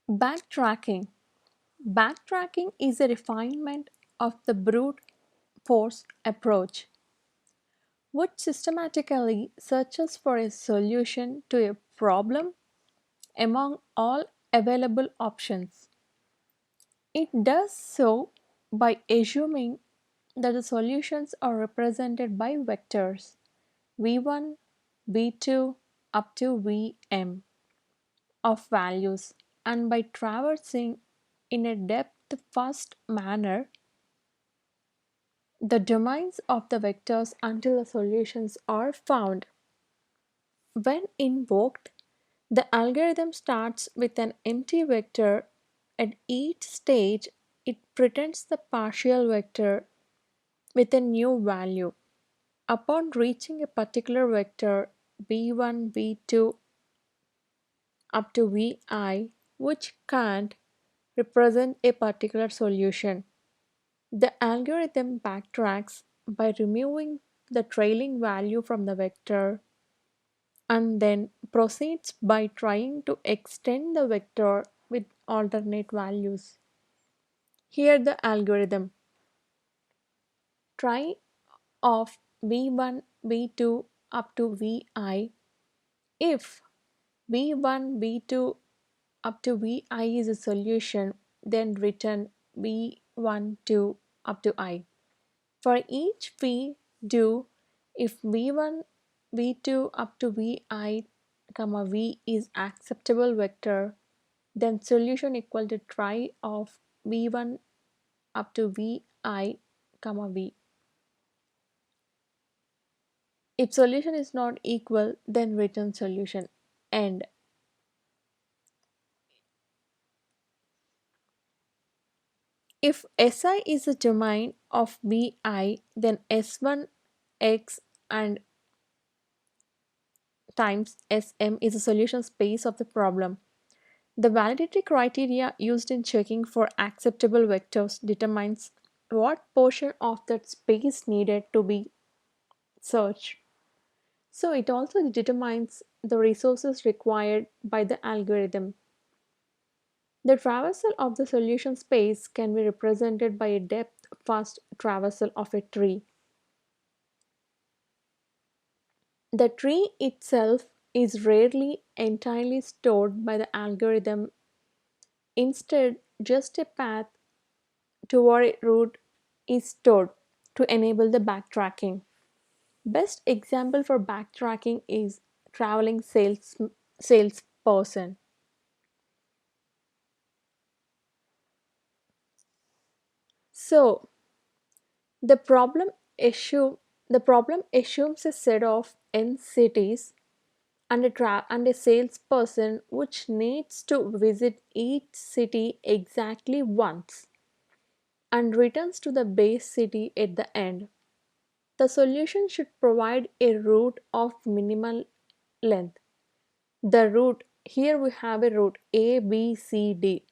Backtracking. Backtracking is a refinement of the brute force approach, which systematically searches for a solution to a problem among all available options. It does so by assuming that the solutions are represented by vectors v1, v2 up to vm of values, and by traversing in a depth first manner the domains of the vectors until the solutions are found. When invoked, the algorithm starts with an empty vector. At each stage, it pretends the partial vector with a new value. Upon reaching a particular vector v1, v2 up to vi, which can't represent a particular solution, the algorithm backtracks by removing the trailing value from the vector and then proceeds by trying to extend the vector with alternate values. Here the algorithm try of v1, v2 up to vi. If v1, v2 up to vi is a solution, then return v1, 2 up to I. For each v do, if v1, v2 up to vi, comma v is acceptable vector, then solution equal to try of v1 up to vi, comma v. If solution is not equal, then return solution. And if Si is a domain of vi, then S1 x and times Sm is a solution space of the problem. The validity criteria used in checking for acceptable vectors determines what portion of that space needed to be searched. So it also determines the resources required by the algorithm. The traversal of the solution space can be represented by a depth first traversal of a tree. The tree itself is rarely entirely stored by the algorithm. Instead, just a path toward a route is stored to enable the backtracking. Best example for backtracking is traveling salesperson. So the problem issue the problem assumes a set of n cities and and a salesperson which needs to visit each city exactly once and returns to the base city at the end. The solution should provide a route of minimal length. The route, here we have a route A, B, C, D,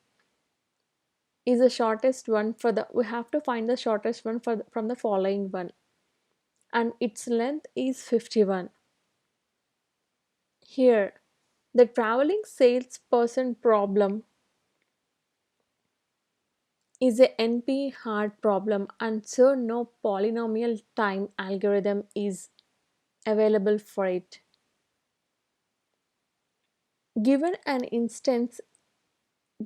is the shortest one for the, we have to find the shortest one from the following one, and its length is 51. Here, the traveling salesperson problem is a NP hard problem, and so no polynomial time algorithm is available for it. Given an instance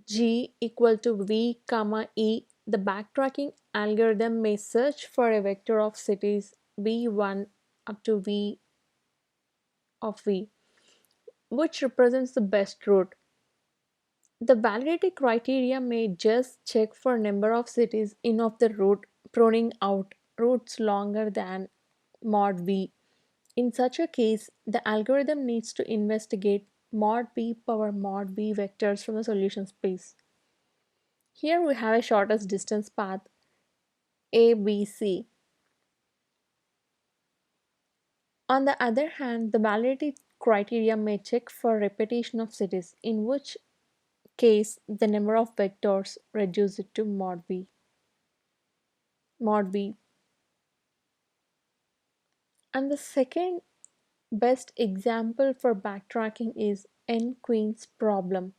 G equal to V comma E, the backtracking algorithm may search for a vector of cities V1 up to V of V, which represents the best route. The validity criteria may just check for number of cities in of the route, pruning out routes longer than mod V. In such a case, the algorithm needs to investigate mod B power mod B vectors from the solution space. Here we have a shortest distance path ABC. On the other hand, the validity criteria may check for repetition of cities, in which case the number of vectors reduce it to mod B. Mod B. And the second best example for backtracking is N Queen's problem.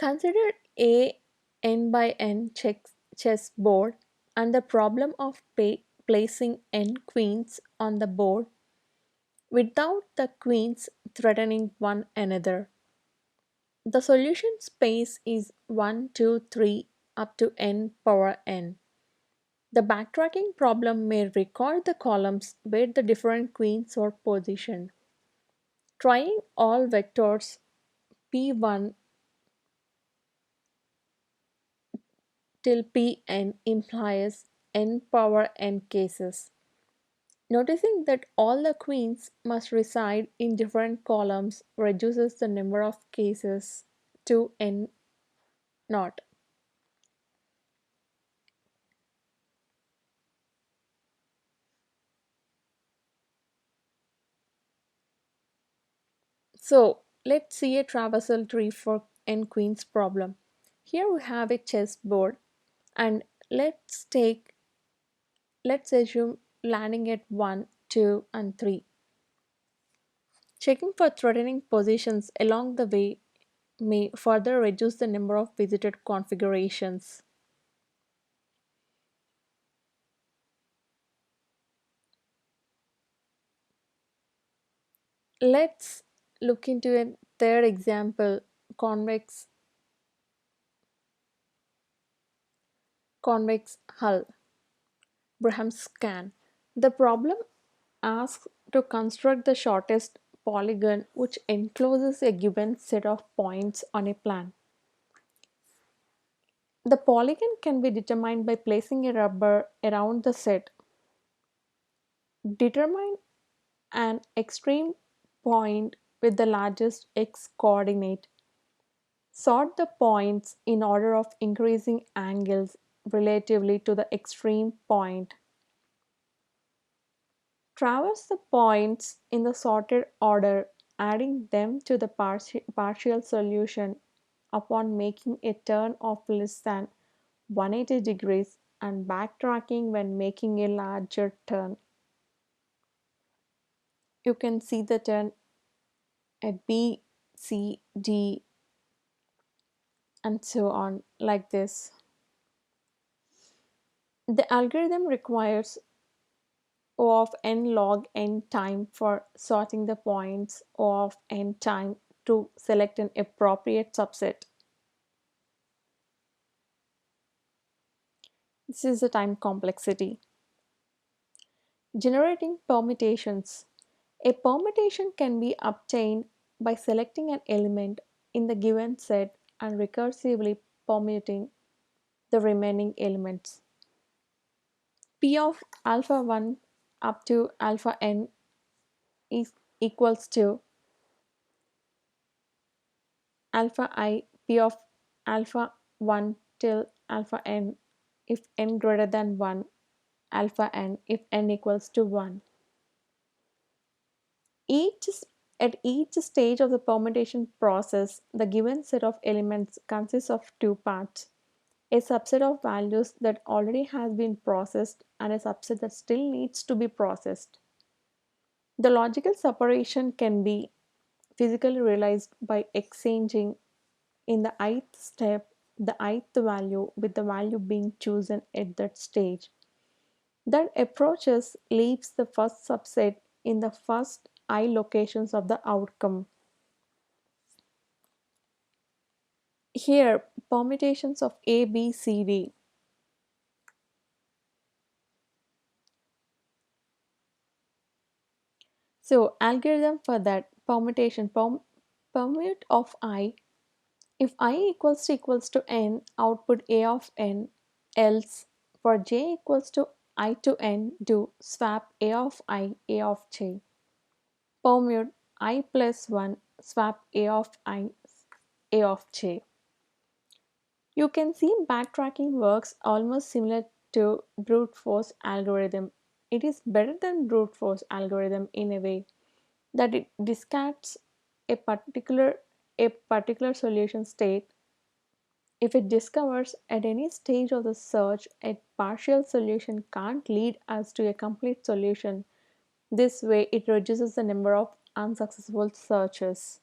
Consider a n by n chessboard and the problem of placing n queens on the board without the queens threatening one another. The solution space is 1, 2, 3 up to n power n. The backtracking problem may record the columns where the different queens are positioned. Trying all vectors p1 till pn implies n power n cases. Noticing that all the queens must reside in different columns reduces the number of cases to n naught. So let's see a traversal tree for n queens problem. Here we have a chessboard and let's assume landing at 1, 2 and 3. Checking for threatening positions along the way may further reduce the number of visited configurations. Let's look into a third example, convex convex hull, Braham's scan. The problem asks to construct the shortest polygon which encloses a given set of points on a plan. The polygon can be determined by placing a rubber around the set. Determine an extreme point with the largest x coordinate. Sort the points in order of increasing angles relatively to the extreme point. Traverse the points in the sorted order, adding them to the partial solution upon making a turn of less than 180 degrees and backtracking when making a larger turn. You can see the turn at B, C, D, and so on, like this. The algorithm requires O of n log n time for sorting the points, O of n time to select an appropriate subset. This is the time complexity. Generating permutations. A permutation can be obtained by selecting an element in the given set and recursively permuting the remaining elements. P of alpha 1 up to alpha n is equals to alpha I P of alpha 1 till alpha n if n greater than 1, alpha n if n equals to 1. Each at each stage of the permutation process, the given set of elements consists of two parts: a subset of values that already has been processed and a subset that still needs to be processed. The logical separation can be physically realized by exchanging in the ith step the ith value with the value being chosen at that stage. That approaches leaves the first subset in the first I locations of the outcome. Here, permutations of A, B, C, D. So, algorithm for that permutation permute of I. If I equals to n, output A of n. Else, for j equals to I to n, do swap A of I, A of j. Permute I plus 1, swap A of I, A of j. You can see backtracking works almost similar to brute force algorithm. It is better than brute force algorithm in a way that it discards a particular solution state if it discovers at any stage of the search a partial solution can't lead us to a complete solution. This way it reduces the number of unsuccessful searches.